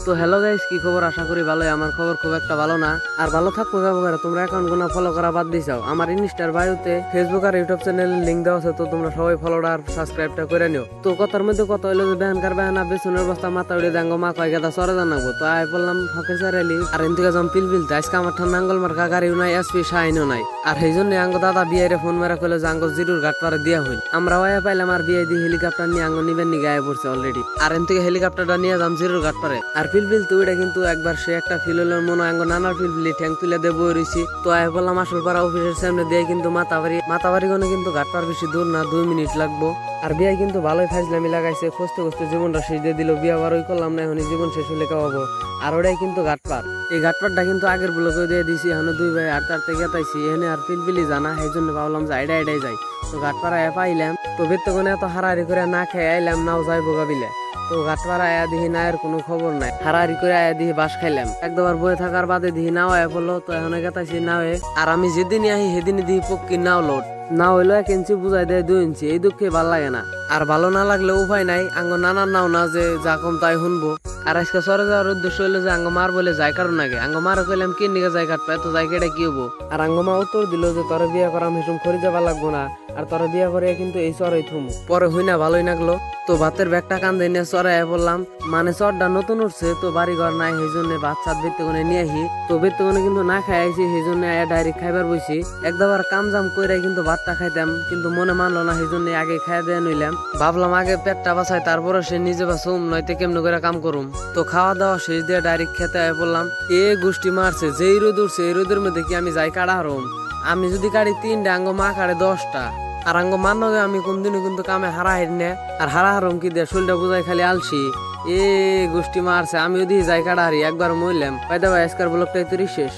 তো hello guys, কি খবর? আশা করি ভালোই। আমার খবর খুব একটা ভালো না। আর ভালো থাকবো কেমন? তোমরা অ্যাকাউন্ট গুলো ফলো করা বাদ দিছাও। আমার ইনস্টার বায়োতে ফেসবুক আর ইউটিউব চ্যানেলের লিংক দেওয়া আছে, তো তোমরা সবাই ফলোটা আর সাবস্ক্রাইবটা করে নিও। তো কথার মধ্যে কথা হইলো যে বেহানকার বেহানা বেসনের বস্তা মাথা উড়ে দাঙ্গো মা কয় গেদা সরে জানাবো। তো আয় বললাম ফকের চারালি আর এনতিকে যাম পিলপিলতে। আজকে আমার ঠান নাঙ্গল মার্কা গাড়িও নাই, এসপি শাহিনও নাই। আর সেই জন্য আঙ্গ দাদা বিয়ে ফোন মেরা কইলো যে আঙ্গ জিরুর ঘাট পারে দিয়া হইল। আমরা ওয়া পাইলাম আর বিয়ে দিয়ে হেলিকপ্টার নিয়ে আঙ্গ নিবেন নি গায়ে পড়ছে অলরেডি। আর এনতিকে হেলিকপ্টারটা নিয়ে যাম জিরুর ঘাট পারে। আর পিলপিল তো এটা কিন্তু একবার সে একটা ফিল হলো মনে আঙ্গ নানার পিলপিলি ঠ্যাং তুলে দিয়ে বই রয়েছি। তো আয় বললাম আসল পাড়া অফিসের সামনে দিয়ে কিন্তু মাতাবাড়ি গনে কিন্তু ঘাট পার বেশি দূর না, 2 মিনিট লাগবো। আর বিয়ে কিন্তু ভালোই ফাইজলামি লাগাইছে, খুঁজতে খুঁজতে জীবনটা শেষ দিয়ে দিল। বিয়া বারোই করলাম না, এখন জীবন শেষ হলে খাওয়াবো। আর ওটাই কিন্তু ঘাটপার। এই ঘাটপারটা কিন্তু আগের ব্লকে দিয়ে দিছি, এখন 2 ভাই আটতে গেতাইছি। এখানে আর পিলপিলি জানা, সেই জন্য ভাবলাম যে আইডাই যাই। তো ঘাটপাড়া পাইলাম, তো বেতনে এত হারাহারি করে না খেয়ে আইলাম, নাও যাইবো গাবিলে। তো ঘাটপাড়া আয়া দিহি নায়ের কোনো খবর নাই, হারাহারি করে আয়া দিহি বাস খাইলাম। একবার বয়ে থাকার বাদে দিহি নাও আয়া পড়লো। তো এখন গেতাইছি নাওয়ে। আর আমি যেদিনই আহি সেদিনই দিহি পক্ষী নাও লোড না হইলো 1 ইঞ্চি বুঝাই দেয় 2 ইঞ্চি। এই দুঃখে ভাল লাগে না। আর ভালো না লাগলে উপায় নাই, আঙ্গ নানার নাও না যে যা কম তাই শুনবো। আর আজকে সরে যাওয়ার উদ্দেশ্য হইলো যে আঙ্গ মার বলে যাই কারণ আগে আঙ্গ মারও কইলাম কি নিকে যাই কাটপা এত যাই কেটে কি হবো। আর আঙ্গ মা উত্তর দিল যে তোরে বিয়ে করাম হিসুম খরি যাবা লাগবো না, আর তোরে বিয়ে করে কিন্তু এই চরই থুমু। পরে হই না ভালোই লাগলো। তো ভাতের ব্যাগটা কান্দে নিয়ে চড়াই বললাম, মানে চরটা নতুন উঠছে তো বাড়ি ঘর নাই, সেই জন্য ভাত সাত বেত্তগনে নিয়ে আহি। তো বেত্তগনে কিন্তু না খাই আইছি, সেই জন্য ডাইরেক্ট খাইবার বইছি। একবার কাম জাম কইরাই কিন্তু ভাতটা খাইতাম, কিন্তু মনে মানলো না, সেই জন্য আগে খাই দেয়া নইলাম। ভাবলাম আগে পেটটা বাঁচাই, তারপরে সে নিজে বাঁচুম, নয়তো কেমন করে কাম করুম। তো খাওয়া দাওয়া শেষ দিয়ে ডাইরেক্ট খেতে আয় বললাম। এ গোষ্ঠী মারছে, যেই রোদ উঠছে এই রোদের মধ্যে কি আমি যাই কাড়া হারম? আমি যদি কাড়ি 3টা, আঙ্গ মা কাড়ে 10টা। আর আঙ্গ মানবে আমি কোনদিনও কিন্তু কামে হারা হারি আর হারা হারম কি দিয়ে শরীরটা বুঝাই খালি আলসি। এ গোষ্ঠী মারছে, আমি যদি যাই কাড়া হারি একবার মইলাম। পাইদা ভাই আজকার ব্লগটাই তো শেষ।